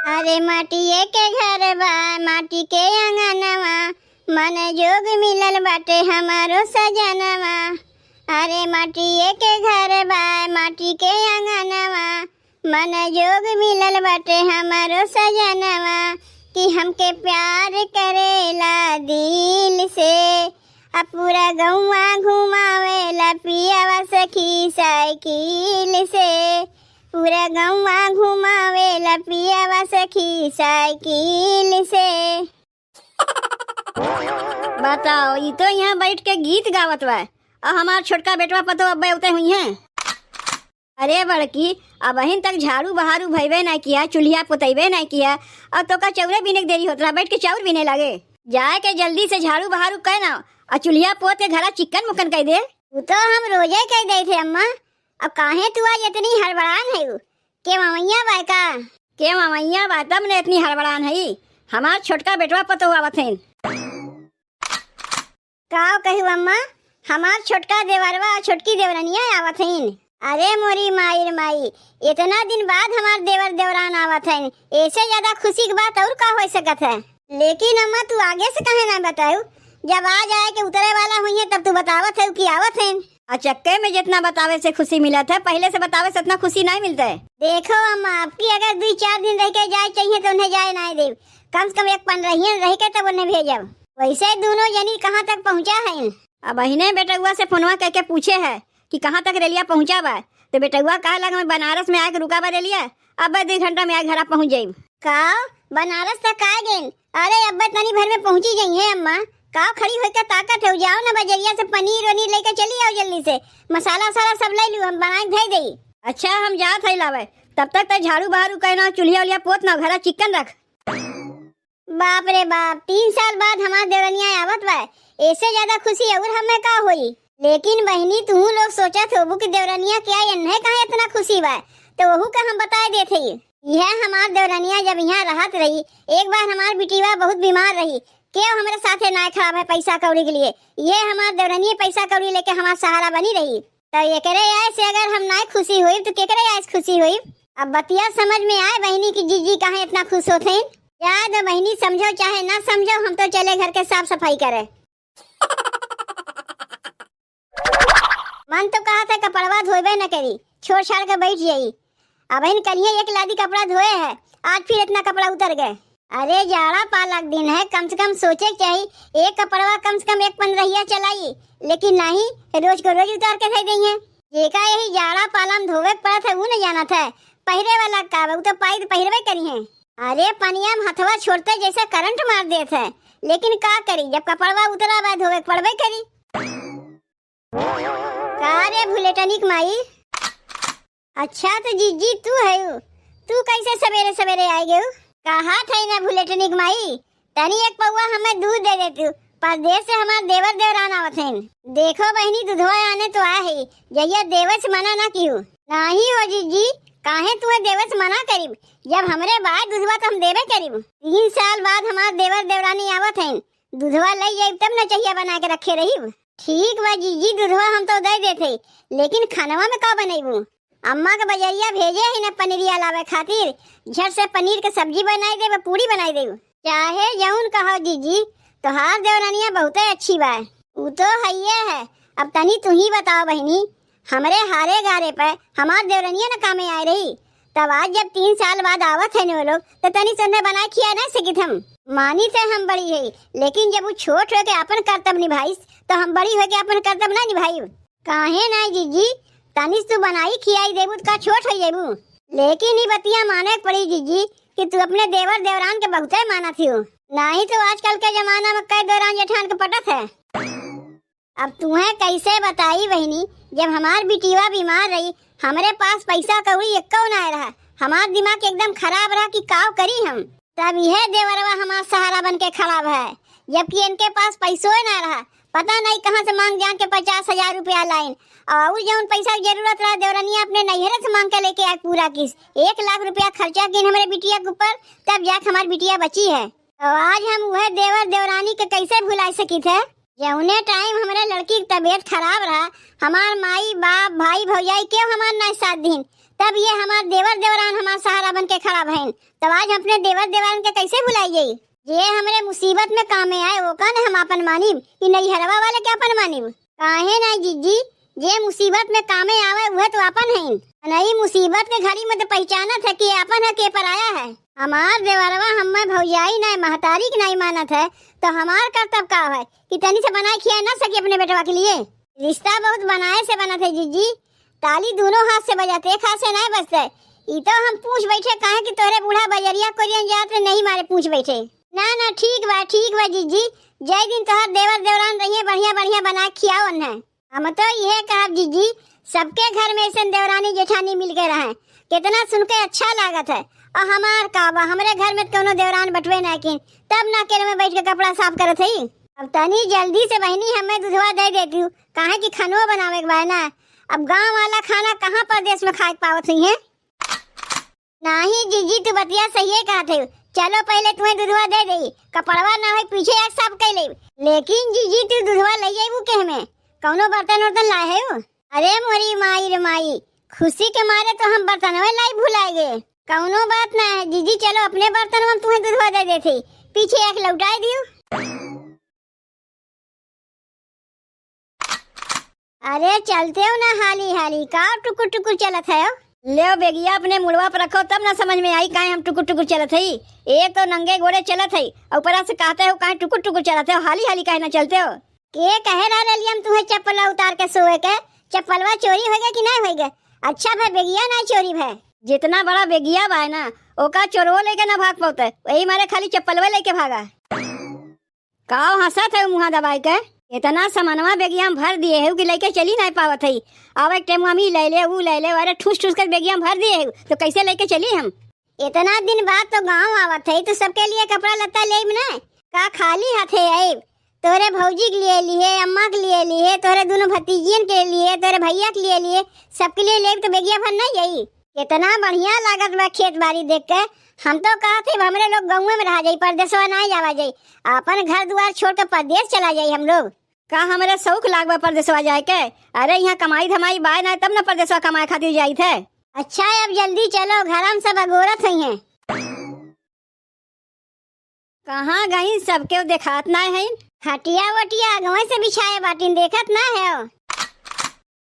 अरे माटिए के घर बा, माटी के अंगनवा, मन जोग मिलल बाटे हमारो सजनवा। अरे माटिए के घर बा, माटी के अंगनवा, मन जोग मिलल बाटे हमारो सजनवा। कि हमके प्यार करेला दिल से, अब पूरा गौवा घुमावेला पियावा सखी साइकिल से। पूरा गौवा घुमावेला पियावा सखी साइकिल से। बताओ, ये तो यहाँ बैठ के गीत गावत बा और हमार छोटका बेटवा पतो अब उते हुई हैं। अरे बड़की, अब अहिन तक झाड़ू बहारू भइबे नहीं किया, चूल्हा पुतैबे नहीं किया और तो का चौरे बीने के देरी होत रहा, बैठ के चाउर बीने लगे। जाए के जल्दी से झाड़ू बहारू कह ना और चूल्हा पोत के घरा चिकन मुकन कह दे। वो तो हम रोजे कह दे थे अम्मा, अब काहे तू आज इतनी हड़बड़ान है? के ममैया बा का? के ममैया बा तब ने इतनी हड़बड़ान है? हमार छोटका बेटवा पतो आवत है। का कहू अम्मा, हमार छोटका देवरवा छोटकी देवरनिया आवत है। अरे मोरी माई माई, इतना दिन बाद हमार देवर देवरान आवत है, ऐसे ज्यादा खुशी की बात और का हो सकत है? लेकिन अम्मा तू आगे से कहे ना बताऊ, जब आ जाए के उतरे वाला हुई है तब तू बतावत है कि आवत है। चक्के में जितना बतावे से खुशी मिलत है, पहले से बतावे से उतना खुशी नहीं मिलता है। देखो अम्मा, आपकी अगर 2-4 दिन रह के जाए चाहिए तो उन्हें जाए नहीं दे, कम से कम 15 रह के तब उन्हें भेजब। वैसे दोनों जनी कहाँ तक पहुँचा है? अब बहिने बेटुआ से फोनवा करके पूछे है कि कहाँ तक रेलिया पहुँचा बा, तो बेटुआ कहा लगा मैं बनारस में आके रुका बा रेलिया, अब 2 घंटा में घर पहुँच जाये। का बनारस तक आ गए? अरे अब तनी भर में पहुँची गई है अम्मा। का खड़ी होकर ताकत है, जाओ ना बजरिया से पनीर वनीर लेकर चली आओ जल्दी से, मसाला सारा सब ले लूँ, हम बना के भेज दई। अच्छा हम जात है लावे, तब तक तो झाड़ू बहारू कहना, चूल्हा उलिया पोत ना, घरा चिकन रख। बाप रे बाप, 3 साल बाद हमार देवरनिया आवत बा, ऐसे ज्यादा खुशी और हमें का होई? लेकिन बहनी तू लोग सोचा थे कि देवरनिया क्या इन्हें कहा इतना खुशी बा, तो वहू का हम बता देते। यह हमार देवरनिया जब यहाँ रहत रही, एक बार हमार बिटिया बहुत बीमार रही, क्यों हमारे साथे ना खराब है पैसा कौड़ी के लिए, ये हमार देवरनिया पैसा कौड़ी लेके हमार सहारा बनी रही। तो ये करे ऐसे अगर हम ना खुशी हुई तो के करे ऐसे खुशी हुई? अब बतिया समझ में आए बहनी की जीजी कहाँ इतना खुश होते हैं। याद बहनी, समझो चाहे ना समझो, हम तो चले घर के साफ सफाई करे। मन तो कहा था कपड़वा धोबे न करी, छोड़ छाड़ के बैठ जाई। अब इन कलिए 1 लादी कपड़ा धोए है, आज फिर इतना कपड़ा उतर गए। अरे जाड़ा पालक दिन है, कम से कम सोचे चाहिए एक कपड़वा कम से कम 1-15 चलाई, लेकिन नहीं, रोज को रोज उतार के दे दी है। जेका यही जाड़ा पालम धोवे पड़ा था वो न जाना था, पहरे वाला का वो तो पाई पहरवे करी है। अरे पनिया में हथवा छोड़ते जैसे करंट मार देते है, लेकिन का करी, जब कपड़वा उतरा बा धोवे पड़वे करी। का रे भुलेटनिक माई? अच्छा तो जीजी तू है, तू कैसे सवेरे सवेरे आई गई? कहा थे ना भुलेटनिक माई, तनी एक पौवा हमें दूध दे दे तू, परदेश से हमार देवर देवरान आवत हैं। देखो बहनी, दूधवा आने तो आ है, जैया देवर से मना ना क्यों? नहीं हो जीजी, काहे तुम्हें देवर से मना करीब, जब हमरे बाद दूधवा तो हम देवे करीब। 3 साल बाद हमार देवर देवरानी आवत हैं, दूधवा ले जाए तब न चाहिए बना के रखे रही। ठीक बा जीजी, दूधवा हम तो दे देते, लेकिन खानवा में का बनेबू? अम्मा के बजरिया भेजे है ना पनीरिया लावे खातिर, झट से पनीर के सब्जी बनाई दे, पूरी बनाई दे, चाहे जौन कहो जीजी। तो हार देवरानिया बहुत अच्छी बा, वो तो है। अब तनी तू ही बताओ बहनी, हमरे हारे गारे पे हमार देवरानिया न कामे आए रही, तब आज जब 3 साल बाद आवत है वो लोग, तो तनी सुनने बना खिया ना सकित हम। मानी थे हम बड़ी है, लेकिन जब वो छोट हो के अपन कर्तव्य निभाई, तो हम बड़ी हो के अपन कर्तव्य ना निभाई। काहे ना जीजी, तनिस तू बनाई खियाई देबू का छोट हो जेबू, लेकिन ही बतिया माने पड़ी जीजी कि तू अपने देवर देवरान के बहुत माना थी हो। नहीं तो आजकल के जमाना में कई देवरान जेठान के पटत है। अब तुम्हें कैसे बताई बहनी, जब हमार बिटिया बीमार रही, हमारे पास पैसा कौड़ी एको ना रहा, हमार दिमाग एकदम खराब रहा कि काव करी हम। तब यह देवरवा हमारा सहारा बन के खराब है, जबकि इनके पास पैसों ना रहा, पता नहीं कहाँ से मांग जान के 50,000 रुपया लाइन, और जौन पैसा की जरूरत रहा देवरानिया अपने नैहरे से मांग के लेके आए पूरा किस 1 लाख रुपया खर्चा किन हमारे बिटिया के ऊपर, तब जाके हमारी बिटिया बची है। तो आज हम वह देवर देवरानी के कैसे भुला सकी थे? जौने टाइम हमारे लड़की की तबीयत खराब रहा, हमार माई बाप भाई भौजाई क्यों हमार ना साथ दिन, तब ये हमार देवर देवरान हमार सहारा बन के खड़ा भइन। तब आज हम अपने देवर देवरान के कैसे भुलाइए? ये हमरे मुसीबत में कामे आए वो कन हम अपन मानिब कि नहीं हरवा वाले के अपन मानिब? काहे ना जीजी, जे मुसीबत में कामे आवे वह तो अपन है। नहीं मुसीबत के घड़ी में तो पहचानत है कि अपन है के पराया है। हमार देवरवा हमें भौजाई नहीं महतारी की नहीं मानत है तो हमार कर्तव्य का है कि तनी से बनाए खिया ना सके अपने बेटवा के लिए। रिश्ता बहुत बनाए से बना थे जीजी, ताली दोनों हाथ से बजाते एक हाथ से नहीं बजते। ई तो हम पूछ बैठे काहे कि तोरे बूढ़ा बजरिया कोरियन जात रे नहीं मारे पूछ बैठे। ना ना ठीक बा जीजी, जय दिन तोहर देवर देवरान रहिए बढ़िया बढ़िया बना खियावन है। हम तो यह कहा जीजी, सबके घर में ऐसे देवरानी जेठानी मिल के रहे कितना सुन के अच्छा लागत है। और हमार काबा हमरे घर में कोनो देवरान बटवे ना किन तब ना केरे में बैठ के कपड़ा साफ करत है। अब तनी जल्दी से बहनी हमें दूधवा दे देती हूँ काहे कि खनवा बनावे के बा ना। अब गांव वाला खाना कहाँ परदेश में खाए पावत हुई है? नहीं जीजी तू बतिया सही है कहा थे। चलो पहले तुम्हें दूधवा दे दे, कपड़वा ना है पीछे एक सब कह ले। लेकिन जीजी तू दूधवा ले जाइबू के हमें कौनो बर्तन वर्तन लाए है? अरे मोरी माई रे माई, खुशी के मारे तो हम बर्तनवे लाई भुलाएंगे। कौनो बात ना है जीजी, चलो अपने बर्तन में तुम्हें दूधवा दे देते पीछे एक लौटाई दियो। अरे चलते हो ना हाली हाली का टुकुर टुकुर चलत है? ले बेगिया अपने मुड़वा पर रखो तब ना समझ में आई काहे हम टुकुर टुकुर चलत है। एक तो नंगे घोड़े चलत है ऊपर से कहते हो काहे टुकुर टुकुर चलत है, हाली हाली काहे ना चलते हो? के कहे रही हम तुम्हें चप्पल उतार के सोए के? चप्पलवा चोरी होगा कि नहीं होगा? अच्छा भाई बेगिया नहीं चोरी भाई, जितना बड़ा बेगिया बा ना ओका चोरवो लेके ना भाग पाते, वही मारे खाली चप्पलवा लेके भागा। काव हंसत है मुँह दबाई के, इतना सामानवा बेगिया में भर दिए है कि लेके चली नहीं पावत है। अब एक टाइम हम ही ले ले वो ले ले, अरे ठूस ठूस कर बेगिया में भर दिए है तो कैसे लेके चली हम? इतना दिन बाद तो गांव आवत है तो सबके लिए कपड़ा लत्ता ले ना का खाली हाथे आए? तोरे भौजी के लिए लिए, अम्मा के लिए लिए, तोरे दोनों भतीजियन के लिए, तोरे भैया के लिए सबके लिए ले तो बेगिया भर नहीं जाई। कितना बढ़िया लागत बा खेत बाड़ी देख के। हम तो कहते हमरे लोग गाँव में रह जाई, परदेशवा नहीं जावा जाई, अपन घर द्वार छोड़ कर परदेश चला जाई हम लोग। का हमारे शौक लागवा परदेशवा जाए के? अरे यहाँ कमाई धमाई बाय ना तब ना परदेशवा कमाए खातिर जाई थे। अच्छा अब जल्दी चलो, घर हम सब अगोरत हुई हैं। कहाँ गई सबके देखात ना है? खटिया वटिया गाँव से बिछाए बाटिन देखत ना है।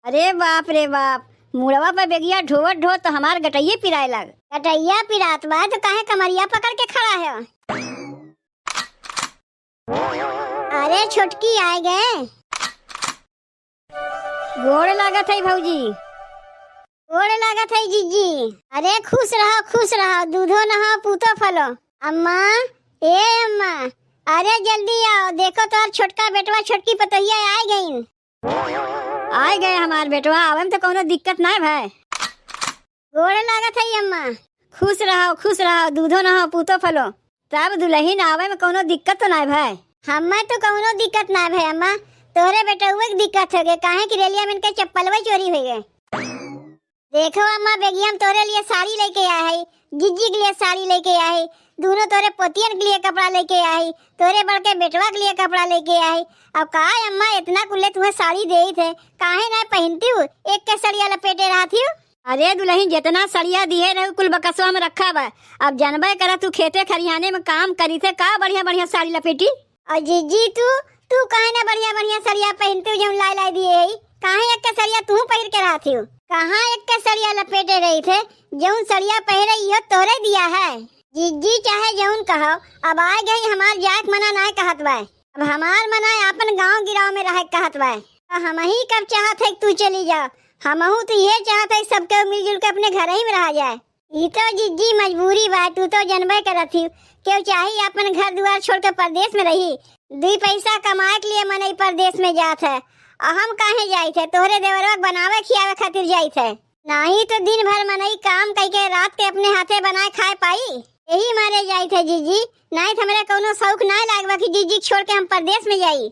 अरे बाप रे बाप, मुड़वा पर बेगिया ढोवत ढो तो हमार गटैये पिराए लग। गटैया पिरात बा तो काहे कमरिया पकड़ के खड़ा है? अरे छोटकी आए गए। गोड़ लागत है भौजी। गोड़ लागत है जीजी। अरे खुश रहो दूधो नहाओ पूतो फलो। अम्मा ए अम्मा, अरे जल्दी आओ, देखो तो और छोटका बेटवा छोटकी पतोहिया आ गई। आ गए हमार बेटवा, आवे में तो कोनो दिक्कत ना है भाई। गोड़ लागत है अम्मा। खुश रहो दूधो नहाओ पूतो फलो, तब दुल्हन आवे में कोनो दिक्कत तो ना है भाई। हमें तो कोनो दिक्कत ना है अम्मा, तोरे बेटा हुए दिक्कत हो गए काहे कि रेलिया में इनके चप्पलवा चोरी हो गए। देखो अम्मा बेगिया हम तोरे लिए साड़ी लेके आए है, जीजी के लिए साड़ी लेके आए, दोनों तोरे पोतियन के लिए कपड़ा लेके आए, तोरे बड़के बेटवा के लिए कपड़ा लेके आए। अब कहा अम्मा इतना कुल्ले तुम्हें साड़ी दे थे काहे ना पहनती हूँ, एक के सड़िया लपेटे रहती हूँ। अरे दुल्हन जितना सड़िया दिए रहे कुल बकसवा में रखा बा, अब जनबे करा तू खेते खरियाने में काम करी थे का बढ़िया बढ़िया साड़ी लपेटी। और जीजी तू काहे ना बढ़िया बढ़िया सड़िया पहनती हूँ जो लाई दिए है, काहे एक के सड़िया तू पहन के रहती हूँ? कहाँ एक के सड़िया लपेटे रही थे, जौन सड़िया पहन रही हो तोरे दिया है। जीजी चाहे जौन कहो, अब आ गई हमार जात मना ना कहत बा, अब हमार मना अपन गांव गिराव में रह कहत बा। हम ही कब चाहत है तू चली जाओ, हमहू तो ये चाहत है सबके मिलजुल के अपने घर ही में रह जाए। ये तो जीजी मजबूरी बा, तू तो जनबे करत ही क्यों चाहिए अपन घर द्वार छोड़ के परदेश में रही, 2 पैसा कमाए के लिए मनई परदेश में जात है। हम काहे जाई थे, तोहरे देवरवा बनावे खियावे खातिर जाई थे, नहीं तो दिन भर मनई काम करके रात के अपने हाथे बनाए खाए पाई, यही मारे जाई थे जीजी। नहीं तो हमारे कोनो शौक ना लागवा कि जीजी छोड़ के हम परदेश में जाई।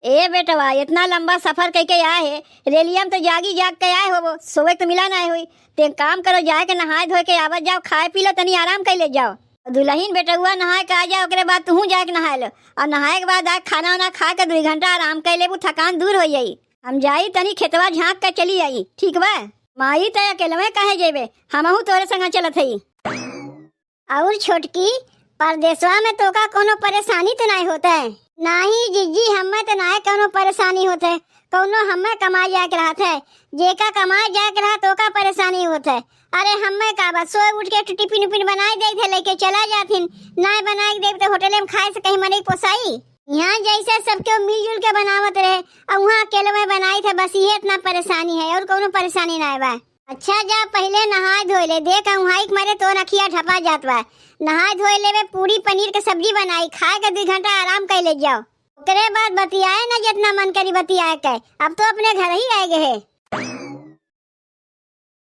ए बेटवा इतना लंबा सफर करके आए है, रेलिया में तो जाग के आए हो, वो सोए तो मिला ना हुई। ते काम करो, जाए के नहाए धोए के आवत जाओ, खाए पी लो तनी आराम कर ले जाओ। दुल्हन बेटुआ नहाए के आ जाओ, ओकरे बाद तू जाए के नहाए लो, और नहाए के बाद खाना वाना खा के 2 घंटा आराम कर ले, थकान दूर हो जाई। हम जाई तनी खेतवा झाँक के चली आई, ठीक बा? माई तो अकेले काहे जेबे, हमहू तोरे संग चलत हई। और छोटकी, परदेसवा में तोका कोनो परेशानी तो नहीं होता है? नहीं जीजी, हमें तो नहीं कोनो परेशानी होता है। कोनो हमें कमाई जाए के रहत है, जेका कमाई जाए के रहा तोका परेशानी होता है। अरे हमें का बस सोए उठ के टिफिन उपिन बनाए दे थे, लेके चला जाथिन। नहीं बनाए दे तो होटल में खाए से कहीं मरे पोसाई। यहाँ जैसे सबके मिलजुल के बनावत रहे, और वहाँ अकेले में बनाई थे, बस ये इतना परेशानी है, और कोनो परेशानी नहीं बा। अच्छा जा पहले नहाए धोए ले, देख वहाँ मारे तो नखिया ढपा जात बा। नहाए धोए ले पूरी पनीर के सब्जी बनाई, खाए के 2 घंटा आराम कर ले जाओ। ओकरे बाद बतियाए ना जितना मन करी बतियाए के। अब तो अपने घर ही आए गए है।